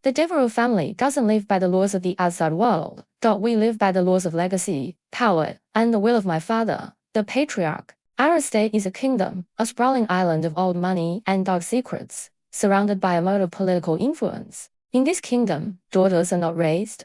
The Devereux family doesn't live by the laws of the outside world. We live by the laws of legacy, power, and the will of my father, the patriarch. Our estate is a kingdom, a sprawling island of old money and dark secrets, surrounded by a moat of political influence. In this kingdom, daughters are not raised.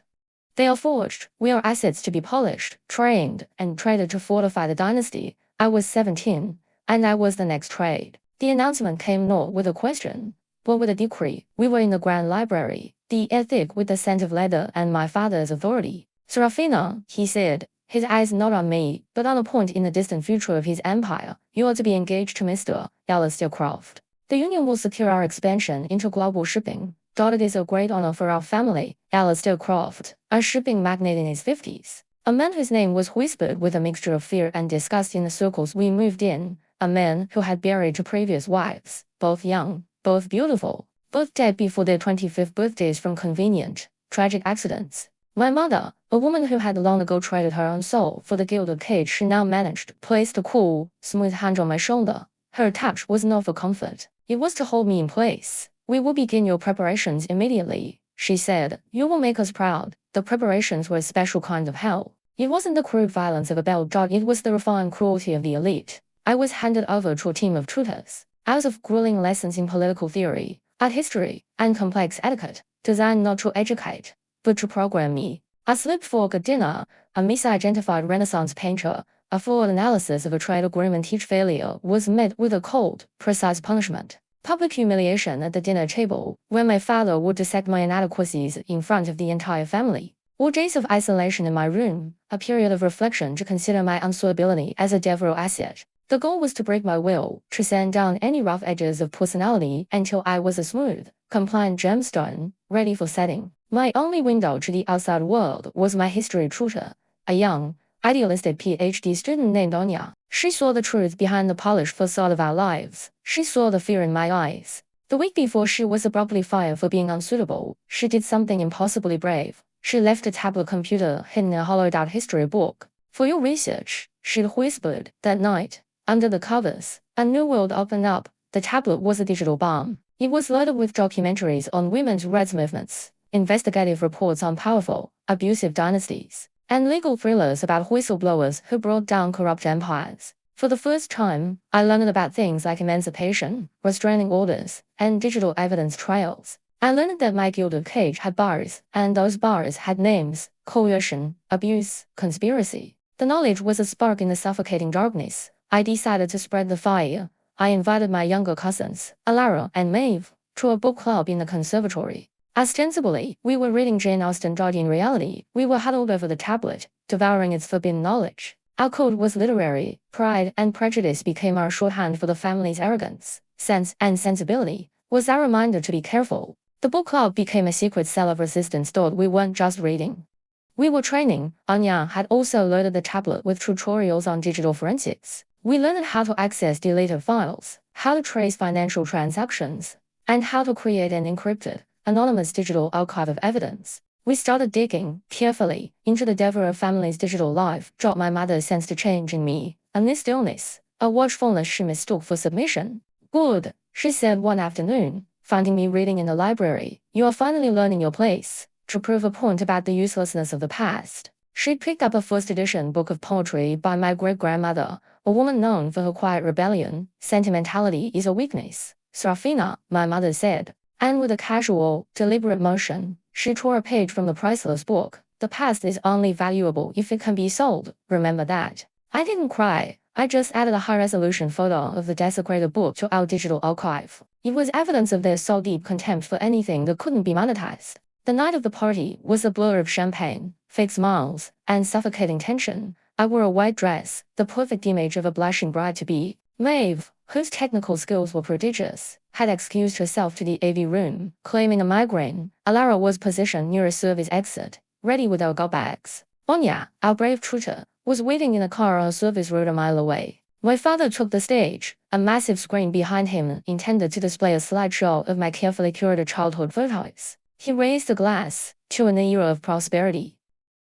They are forged. We are assets to be polished, trained, and traded to fortify the dynasty. I was 17, and I was the next trade. The announcement came not with a question, but with a decree. We were in the grand library, the air thick with the scent of leather and my father's authority. Serafina, he said, his eyes not on me, but on a point in the distant future of his empire, you are to be engaged to Mr. Alistair Croft. The union will secure our expansion into global shipping. It is a great honor for our family. Alistair Croft, a shipping magnate in his 50s. A man whose name was whispered with a mixture of fear and disgust in the circles we moved in. A man who had buried two previous wives, both young, both beautiful, both dead before their 25th birthdays from convenient, tragic accidents. My mother, a woman who had long ago traded her own soul for the gilded cage she now managed, placed a cool, smooth hand on my shoulder. Her touch was not for comfort. It was to hold me in place. We will begin your preparations immediately, she said. You will make us proud. The preparations were a special kind of hell. It wasn't the crude violence of a bell dog, it was the refined cruelty of the elite. I was handed over to a team of tutors. Hours of grueling lessons in political theory, art history, and complex etiquette, designed not to educate, but to program me. A slip fork at dinner, a misidentified Renaissance painter, a full analysis of a trade agreement. Each failure was met with a cold, precise punishment. Public humiliation at the dinner table, where my father would dissect my inadequacies in front of the entire family. Or days of isolation in my room, a period of reflection to consider my unsuitability as a Devereux asset. The goal was to break my will, to sand down any rough edges of personality until I was a smooth, compliant gemstone, ready for setting. My only window to the outside world was my history tutor, a young, idealistic PhD student named Anya. She saw the truth behind the polished facade of our lives. She saw the fear in my eyes. The week before she was abruptly fired for being unsuitable, she did something impossibly brave. She left a tablet computer hidden in a hollowed-out history book. For your research, she'd whispered. That night, under the covers, a new world opened up. The tablet was a digital bomb. It was loaded with documentaries on women's rights movements, investigative reports on powerful, abusive dynasties, and legal thrillers about whistleblowers who brought down corrupt empires. For the first time, I learned about things like emancipation, restraining orders, and digital evidence trails. I learned that my gilded cage had bars, and those bars had names: coercion, abuse, conspiracy. The knowledge was a spark in the suffocating darkness. I decided to spread the fire. I invited my younger cousins, Alara and Maeve, to a book club in the conservatory. Ostensibly, we were reading Jane Austen. In reality, we were huddled over the tablet, devouring its forbidden knowledge. Our code was literary. Pride and prejudice became our shorthand for the family's arrogance. Sense and sensibility was our reminder to be careful. The book club became a secret cell of resistance. We weren't just reading. We were training. Anya had also loaded the tablet with tutorials on digital forensics. We learned how to access deleted files, how to trace financial transactions, and how to create an encrypted, anonymous digital archive of evidence. We started digging, carefully, into the Devereux family's digital life. My mother sensed a change in me, and this stillness, a watchfulness she mistook for submission. Good, she said one afternoon, finding me reading in the library. You are finally learning your place. To prove a point about the uselessness of the past, she'd picked up a first edition book of poetry by my great-grandmother, a woman known for her quiet rebellion. Sentimentality is a weakness, Serafina, my mother said. And with a casual, deliberate motion, she tore a page from the priceless book. The past is only valuable if it can be sold, remember that. I didn't cry. I just added a high-resolution photo of the desecrated book to our digital archive. It was evidence of their soul-deep contempt for anything that couldn't be monetized. The night of the party was a blur of champagne, fake smiles, and suffocating tension. I wore a white dress, the perfect image of a blushing bride-to-be. Maeve, whose technical skills were prodigious, had excused herself to the AV room, claiming a migraine. Alara was positioned near a service exit, ready with our go bags. Anya, our brave tutor, was waiting in a car on a service road a mile away. My father took the stage, a massive screen behind him intended to display a slideshow of my carefully curated childhood photos. He raised a glass to an era of prosperity,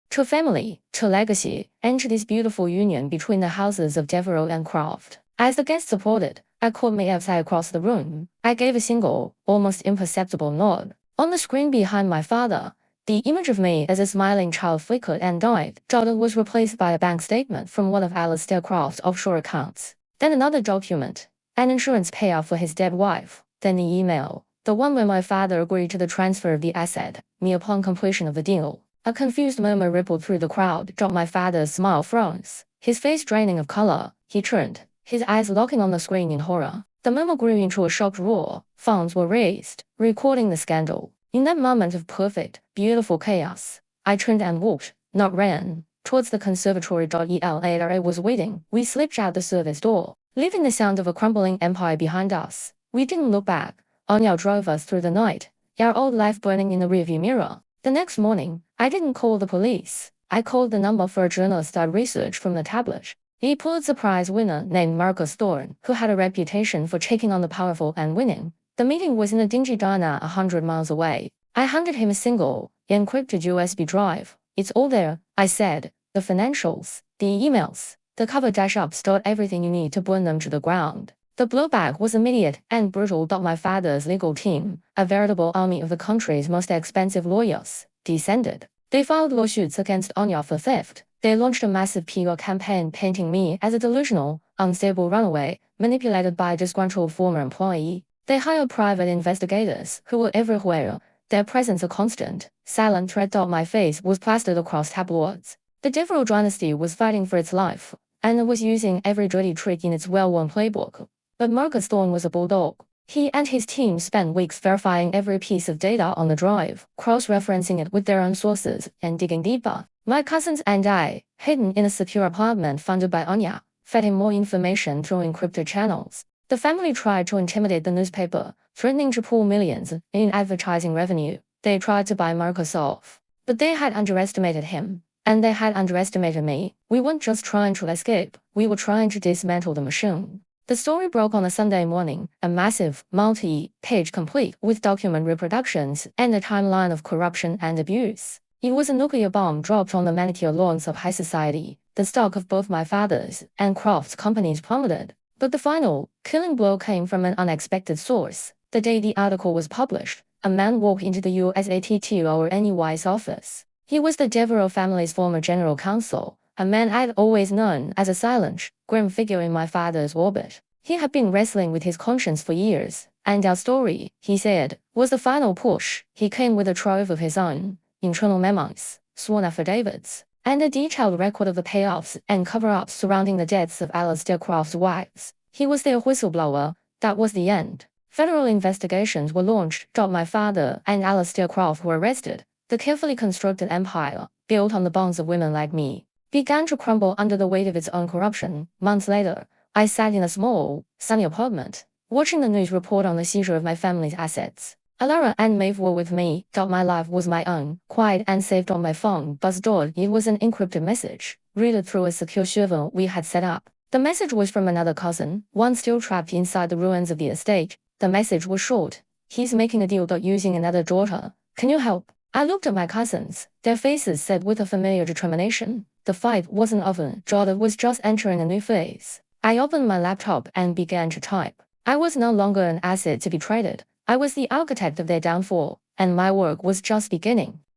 to family, to legacy, and to this beautiful union between the houses of Devereux and Croft. As the guests supported, I caught Mave's eye across the room. I gave a single, almost imperceptible nod. On the screen behind my father, the image of me as a smiling child flickered and died. Jordan was replaced by a bank statement from one of Alistair Croft's offshore accounts. Then another document, an insurance payout for his dead wife. Then the email, the one where my father agreed to the transfer of the asset, me upon completion of the deal. A confused murmur rippled through the crowd. My father's smile froze, his face draining of color. He turned, his eyes locking on the screen in horror. The murmur grew into a shocked roar. Phones were raised, recording the scandal. In that moment of perfect, beautiful chaos, I turned and walked, not ran, towards the conservatory. Elater was waiting. We slipped out the service door, leaving the sound of a crumbling empire behind us. We didn't look back. Anya drove us through the night, our old life burning in the rearview mirror. The next morning, I didn't call the police. I called the number for a journalist I'd researched from the tablet. A Pulitzer Prize winner named Marcus Thorne, who had a reputation for checking on the powerful and winning. The meeting was in a dingy diner 100 miles away. I handed him a single, encrypted USB drive. It's all there, I said. The financials, the emails, the cover dash-ups. Everything you need to burn them to the ground. The blowback was immediate and brutal. My father's legal team, a veritable army of the country's most expensive lawyers, descended. They filed lawsuits against Anya for theft. They launched a massive PR campaign painting me as a delusional, unstable runaway, manipulated by a disgruntled former employee. They hired private investigators who were everywhere, their presence a constant, silent threat. My face was plastered across tabloids. The Devereux dynasty was fighting for its life, and it was using every dirty trick in its well-worn playbook. But Marcus Thorne was a bulldog. He and his team spent weeks verifying every piece of data on the drive, cross-referencing it with their own sources, and digging deeper. My cousins and I, hidden in a secure apartment funded by Anya, fed him more information through encrypted channels. The family tried to intimidate the newspaper, threatening to pull millions in advertising revenue. They tried to buy Marcus off. But they had underestimated him, and they had underestimated me. We weren't just trying to escape, we were trying to dismantle the machine. The story broke on a Sunday morning, a massive, multi-page complete with document reproductions and a timeline of corruption and abuse. It was a nuclear bomb dropped on the manicure lawns of high society. The stock of both my father's and Croft's companies plummeted. But the final, killing blow came from an unexpected source. The day the article was published, a man walked into the USATTORNEY's office. He was the Devereux family's former general counsel, a man I'd always known as a silent, grim figure in my father's orbit. He had been wrestling with his conscience for years, and our story, he said, was the final push. He came with a trove of his own, internal memos, sworn affidavits, and a detailed record of the payoffs and cover-ups surrounding the deaths of Alistair Croft's wives. He was their whistleblower. That was the end. Federal investigations were launched. My father and Alistair Croft were arrested. The carefully constructed empire, built on the bonds of women like me, began to crumble under the weight of its own corruption. Months later, I sat in a small, sunny apartment, watching the news report on the seizure of my family's assets. Alara and Maeve were with me. My life was my own, quiet and saved on my phone. It was an encrypted message, read through a secure server we had set up. The message was from another cousin, one still trapped inside the ruins of the estate. The message was short. He's making a deal. Using another daughter. Can you help? I looked at my cousins. Their faces said with a familiar determination. The fight wasn't over. Jordan was just entering a new phase. I opened my laptop and began to type. I was no longer an asset to be traded. I was the architect of their downfall, and my work was just beginning.